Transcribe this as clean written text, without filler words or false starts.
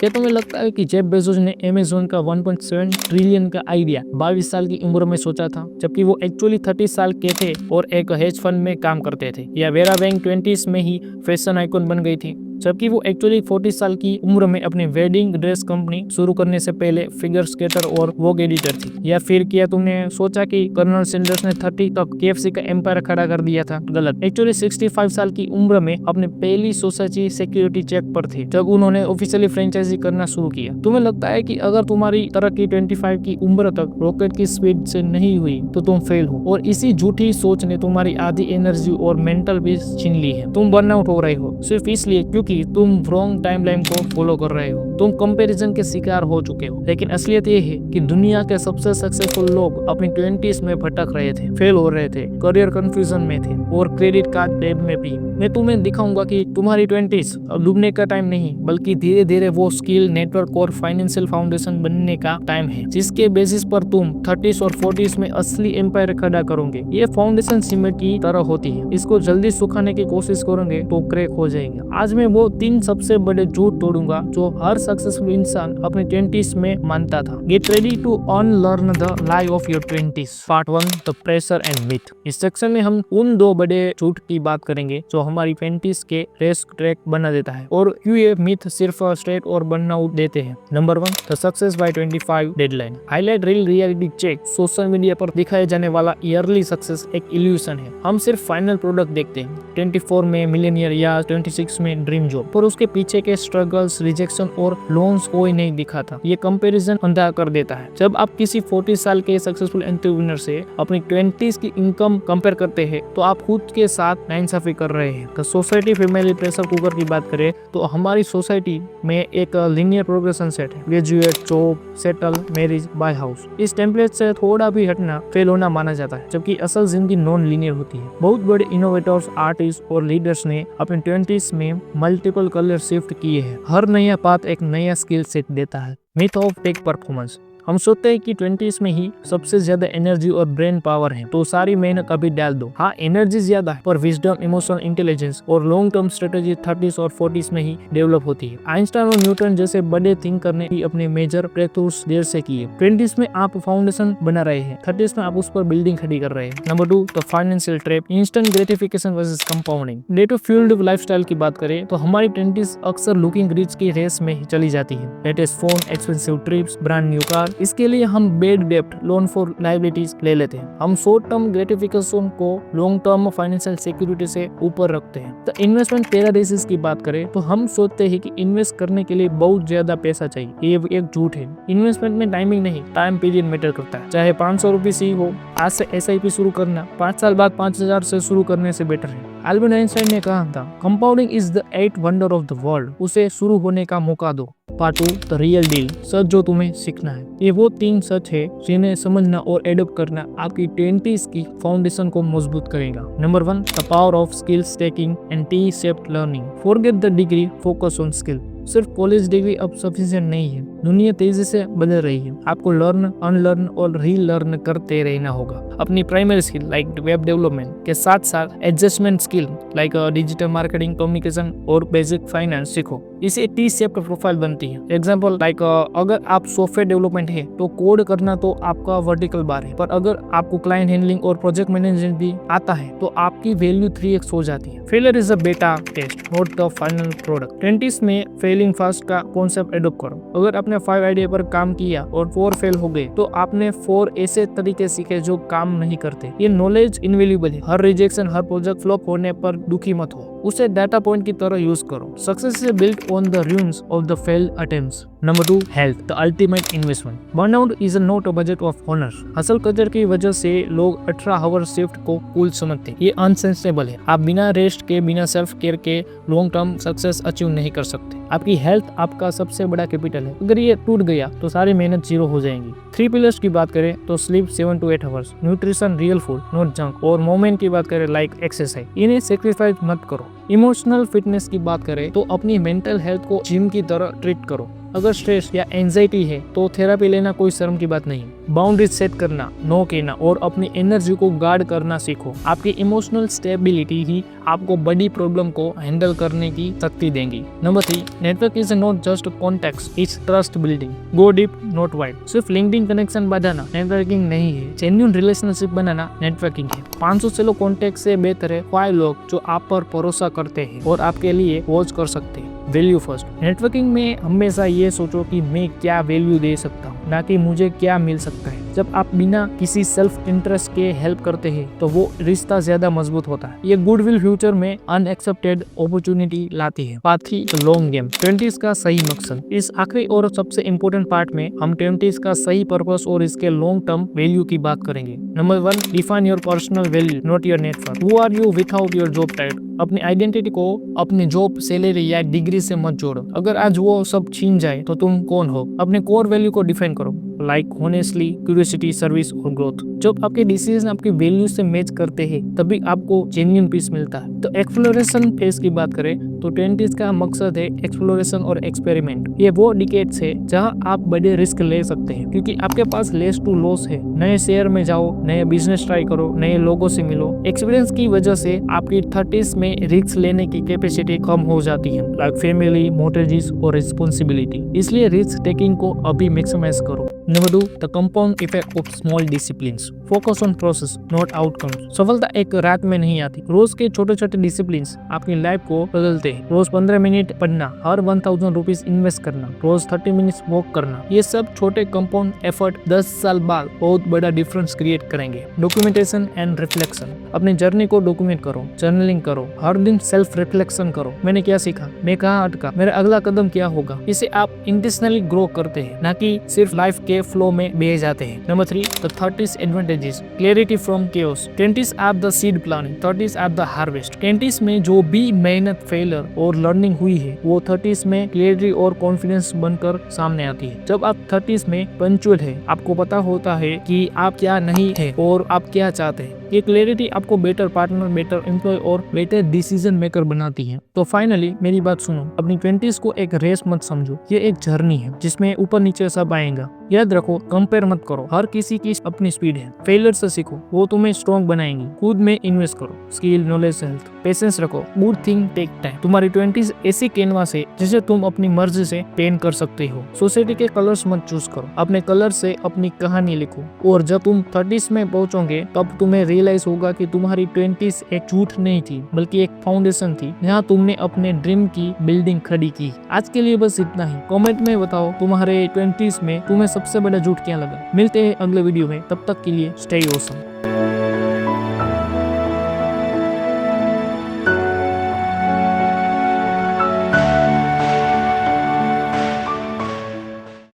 क्या तुम्हें लगता है कि जेफ बेजोस ने अमेज़न का 1.7 ट्रिलियन का आइडिया 22 साल की उम्र में सोचा था, जबकि वो एक्चुअली 30 साल के थे और एक हेज फंड में काम करते थे? या वेरा वैंग 20s में ही फैशन आइकॉन बन गई थी, जबकि वो एक्चुअली 40 साल की उम्र में अपनी वेडिंग ड्रेस कंपनी शुरू करने से पहले फिगर स्केटर और वोग एडिटर थी? या फिर क्या तुमने सोचा कि कर्नल सैंडर्स ने 30 तक केएफसी का एम्पायर खड़ा कर दिया था? गलत। एक्चुअली 65 साल की उम्र में अपने पहली सोसाइटी सिक्योरिटी चेक पर थे जब उन्होंने ऑफिशियली फ्रेंचाइजी करना शुरू किया। तुम्हें लगता है कि अगर तुम्हारी तरक्की 25 की उम्र तक रॉकेट की स्पीड से नहीं हुई तो तुम फेल हो, और इसी झूठी सोच ने तुम्हारी आधी एनर्जी और मेंटल पीस छीन ली है। तुम बर्नआउट हो रहे हो सिर्फ इसलिए क्योंकि तुम रॉन्ग टाइमलाइन को फॉलो कर रहे हो। तुम कंपैरिजन के शिकार हो चुके हो। लेकिन असलियत ये है कि दुनिया के सबसे सक्सेसफुल लोग अपनी 20s में भटक रहे थे, फेल हो रहे थे, करियर कंफ्यूजन में थे और क्रेडिट कार्ड डेट में भी। मैं तुम्हें दिखाऊंगा कि तुम्हारी 20s अब डूबने का टाइम नहीं, बल्कि धीरे धीरे वो स्किल, नेटवर्क और फाइनेंशियल फाउंडेशन बनने का टाइम है जिसके बेसिस पर तुम 30s और 40s में असली एम्पायर खड़ा करोगे। ये फाउंडेशन सीमेंट की तरह होती है, इसको जल्दी सुखाने की कोशिश करोगे तो क्रैक हो जाएंगे। आज मैं वो 3 सबसे बड़े झूठ तोड़ूंगा जो हर सक्सेसफुल इंसान अपने 20s में मानता था। Get ready to unlearn the lie of your 20s। Part 1, the pressure and myth. इस सेक्शन में हम उन 2 बड़े झूठ की बात करेंगे जो हमारी 20s के रेस ट्रैक बना देता है और क्यों ये मिथ सिर्फ स्ट्रेट और बर्नआउट देते हैं। Number 1, the success by 25 deadline. Highlight reel, reality check, social media पर दिखाए जाने वाला ईयरली सक्सेस एक इल्यूशन है। हम सिर्फ फाइनल प्रोडक्ट देखते हैं, 24 में मिलियनियर या 26 में ड्रीम जॉब, पर उसके पीछे के स्ट्रगल्स, रिजेक्शन और लोन्स कोई नहीं दिखाता। ये कंपैरिजन अंधा कर देता है। जब आप किसी 40 साल के सक्सेसफुल एंटरप्रेन्योर से अपनी 20s की इनकम कंपेयर करते हैं तो आप खुद के साथ नाइंसाफी कर रहे हैं। तो सोसाइटी फैमिली प्रेशर कुकर की बात करें तो हमारी सोसाइटी में एक लीनियर प्रोग्रेशन सेट है, graduate, job, settle, marriage, buy house. इस टेम्पलेट से थोड़ा भी हटना फेल होना माना जाता है, जबकि असल जिंदगी नॉन लीनियर होती है। बहुत बड़े इनोवेटर्स, आर्टिस्ट और लीडर्स ने अपने 20s में मल्टीपल करियर शिफ्ट किए हैं। हर नया पाथ एक नया स्किल सेट देता है। Myth of tech performance. हम सोचते हैं कि 20s में ही सबसे ज्यादा एनर्जी और ब्रेन पावर है तो सारी मेहनत अभी डाल दो। हाँ, एनर्जी ज्यादा है पर विजडम, इमोशनल इंटेलिजेंस और लॉन्ग टर्म स्ट्रेटेजी 30s और 40s में ही डेवलप होती है। आइंस्टाइन और न्यूटन जैसे बड़े थिंकर ने भी अपने मेजर ब्रेकथ्रूज देर से किए। 20s में आप फाउंडेशन बना रहे हैं, 30s में आप उस पर बिल्डिंग खड़ी कर रहे हैं। Number 2, the financial trap, instant gratification versus compounding. Data fuelled lifestyle की बात करें तो हमारी 20s अक्सर लुकिंग रिच की रेस में ही चली जाती है। Latest phone, expensive trips, brand new car, इसके लिए हम बेड डेप्ट, लोन फॉर लायबिलिटीज ले लेते हैं। हम शॉर्ट टर्म ग्रेटिफिकेशन को लॉन्ग टर्म फाइनेंशियल सिक्योरिटी से ऊपर रखते हैं। तो इन्वेस्टमेंट पैराडाइसिस की बात करें तो हम सोचते हैं कि इन्वेस्ट करने के लिए बहुत ज्यादा पैसा चाहिए। ये एक झूठ है। इन्वेस्टमेंट में टाइमिंग नहीं, टाइम पीरियड मैटर करता है। चाहे 500 रुपये ही हो, आज से SIP शुरू करना 5 साल बाद 5000 से शुरू करने से बेटर है। अल्बर्ट आइंस्टाइन ने कहा था, compounding is the 8th wonder of the world. उसे शुरू होने का मौका दो। पार्ट 2, द रियल डील, सच जो तुम्हें सीखना है। ये वो 3 सच है जिन्हें समझना और एडॉप्ट करना आपकी 20s की फाउंडेशन को मजबूत करेगा। Number 1, the power of skill stacking and T-shaped learning. Forget the degree, focus on skill. सिर्फ कॉलेज डिग्री अब सफिशिएंट नहीं है। दुनिया तेजी से बदल रही है। आपको लर्न, अनलर्न और रीलर्न करते रहना होगा। अपनी primary skill like web development के साथ साथ adjustment skill like digital marketing, communication और बेसिक फाइनेंस सीखो। इसे T-shaped प्रोफाइल बनती है। एग्जाम्पल लाइक अगर आप सॉफ्टवेयर डेवलपमेंट है तो कोड करना तो आपका वर्टिकल बार है, पर अगर आपको क्लाइंट हैंडलिंग और प्रोजेक्ट मैनेजमेंट भी आता है तो आपकी वैल्यू 3x हो जाती है। Failure is a beta test, not the final product. 20s में फेलिंग फास्ट का कॉन्सेप्ट एडॉप्ट करो। अगर आपने 5 आइडिया पर काम किया और 4 फेल हो गए तो आपने 4 ऐसे तरीके सीखे जो काम नहीं करते। ये नॉलेज इनवैल्यूएबल है। हर रिजेक्शन, हर प्रोजेक्ट फ्लॉप होने पर दुखी मत हो, उसे डाटा पॉइंट की तरह यूज करो। Success is built on the ruins of the failed attempts. Number 2, health, the ultimate investment. Burnout is not a बजट ऑफ ऑनर। हसल कल्चर की वजह से लोग 18 आवर शिफ्ट को कूल समझते हैं। ये अनसेंसेबल है। आप बिना रेस्ट के, बिना सेल्फ केयर के लॉन्ग टर्म सक्सेस अचीव नहीं कर सकते। आपकी हेल्थ आपका सबसे बड़ा कैपिटल है। अगर ये टूट गया तो सारी मेहनत जीरो हो जाएंगी। 3 पिलर्स की बात करें तो sleep 7 to 8 hours, nutrition, real food not junk, और मूवमेंट की बात करें लाइक एक्सरसाइज, इन्हें सेक्रीफाइस मत करो। इमोशनल फिटनेस की बात करें तो अपनी मेंटल हेल्थ को जिम की तरह ट्रीट करो। अगर स्ट्रेस या एंजाइटी है तो थेरेपी लेना कोई शर्म की बात नहीं। बाउंड्रीज सेट करना, नो कहना और अपनी एनर्जी को गार्ड करना सीखो। आपकी इमोशनल स्टेबिलिटी ही आपको बड़ी प्रॉब्लम को हैंडल करने की शक्ति देंगी। Number 3, network is not just contact, it's trust building. Go deep not wide. सिर्फ लिंक्डइन कनेक्शन बढ़ाना नेटवर्किंग नहीं है, जेन्युइन रिलेशनशिप बनाना नेटवर्किंग है। 500 सेलो कॉन्टेक्ट से बेहतर है 5 लोग जो आप पर भरोसा करते हैं और आपके लिए वॉच कर सकते हैं। Value first. नेटवर्किंग में हमेशा ये सोचो कि मैं क्या वैल्यू दे सकता हूँ, ना कि मुझे क्या मिल सकता है। जब आप बिना किसी सेल्फ इंटरेस्ट के हेल्प करते हैं तो वो रिश्ता ज्यादा मजबूत होता है। ये गुडविल फ्यूचर में अनएक्सेप्टेड अपॉर्चुनिटी लाती है। Part 3, long game. 20s का सही मकसद। इस आखिरी और सबसे इम्पोर्टेंट पार्ट में हम 20s का सही पर्पस और इसके लॉन्ग टर्म वैल्यू की बात करेंगे। Number 1, define your personal value not your network. Who are you without your job title. अपनी आइडेंटिटी को अपनी जॉब, सैलरी या डिग्री से मत जोड़ो। अगर आज वो सब छीन जाए तो तुम कौन हो। अपने कोर वैल्यू को डिफाइन करो, लाइक ऑनेस्टली, क्यूरियोसिटी, सर्विस और ग्रोथ। जब आपके डिसीजन आपकी वैल्यू से मैच करते हैं तभी आपको जेन्युइन पीस मिलता है। तो एक्सप्लोरेशन फेज की बात करें तो 20s का मकसद है एक्सप्लोरेशन और एक्सपेरिमेंट। ये वो डिकेड्स है जहां आप बड़े रिस्क ले सकते हैं क्योंकि आपके पास लेस टू लॉस है। नए शहर में जाओ, नए बिजनेस ट्राई करो, नए लोगों से मिलो। एक्सपीरियंस की वजह से आपकी 30s में रिस्क लेने की कैपेसिटी कम हो जाती है, लाइक फैमिली, मोर्टगेज और रिस्पॉन्सिबिलिटी। इसलिए रिस्क टेकिंग को अभी मैक्सिमाइज करो। Number 2, the compound effect of small disciplines. Focus on process not outcomes. सफलता एक रात में नहीं आती। रोज के छोटे छोटे डिसिप्लिन्स आपकी लाइफ को बदलते हैं। रोज 15 मिनट पढ़ना, हर 1000 रुपीज इन्वेस्ट करना, रोज 30 मिनट्स वॉक करना, ये सब छोटे कंपाउंड एफर्ट 10 साल बाद बहुत बड़ा डिफरेंस क्रिएट करेंगे। Documentation and reflection. अपनी जर्नी को डॉक्यूमेंट करो, जर्नलिंग करो, हर दिन सेल्फ रिफ्लेक्शन करो। मैंने क्या सीखा, मैं कहाँ अटका, मेरा अगला कदम क्या होगा। इसे आप इंटेंशनली ग्रो करते हैं, ना कि सिर्फ लाइफ के फ्लो में बह जाते हैं। Number 3, the 30s advantages. Clarity from chaos। 20s आप द सीड प्लानिंग, 30s आप द हार्वेस्ट। 20s में जो भी मेहनत, फेलियर और लर्निंग हुई है वो 30s में क्लैरिटी और कॉन्फिडेंस बनकर सामने आती है। जब आप 30s में पंचुअल है, आपको पता होता है कि आप क्या नहीं है और आप क्या चाहते हैं। ये क्लैरिटी आपको बेटर पार्टनर, बेटर एम्प्लॉय और बेटर डिसीजन मेकर बनाती है। तो फाइनली मेरी बात सुनो, अपनी 20s को एक रेस मत समझो, ये एक जर्नी है जिसमें ऊपर नीचे सब आएगा। याद रखो, कंपेयर मत करो, हर किसी की अपनी स्पीड है। फेलियर से सीखो, वो तुम्हें स्ट्रॉन्ग बनाएंगी। खुद में इन्वेस्ट करो, स्किल, नॉलेज, हेल्थ, पेशेंस रखो। Good thing take time. तुम्हारी 20s ऐसी कैनवास है जिसे तुम अपनी मर्जी से पेंट कर सकते हो। सोसाइटी के कलर्स मत चूज करो, अपने कलर से अपनी कहानी लिखो। और जब तुम 30s में पहुंचोगे तब तुम्हें रियलाइज होगा कि तुम्हारी 20s एक झूठ नहीं थी बल्कि एक फाउंडेशन थी जहाँ तुमने अपने ड्रीम की बिल्डिंग खड़ी की। आज के लिए बस इतना ही। कमेंट में बताओ तुम्हारे 20s में तुम्हें सबसे बड़ा झूठ क्या लगा। मिलते हैं अगले वीडियो में, तब तक के लिए स्टे ऑसम।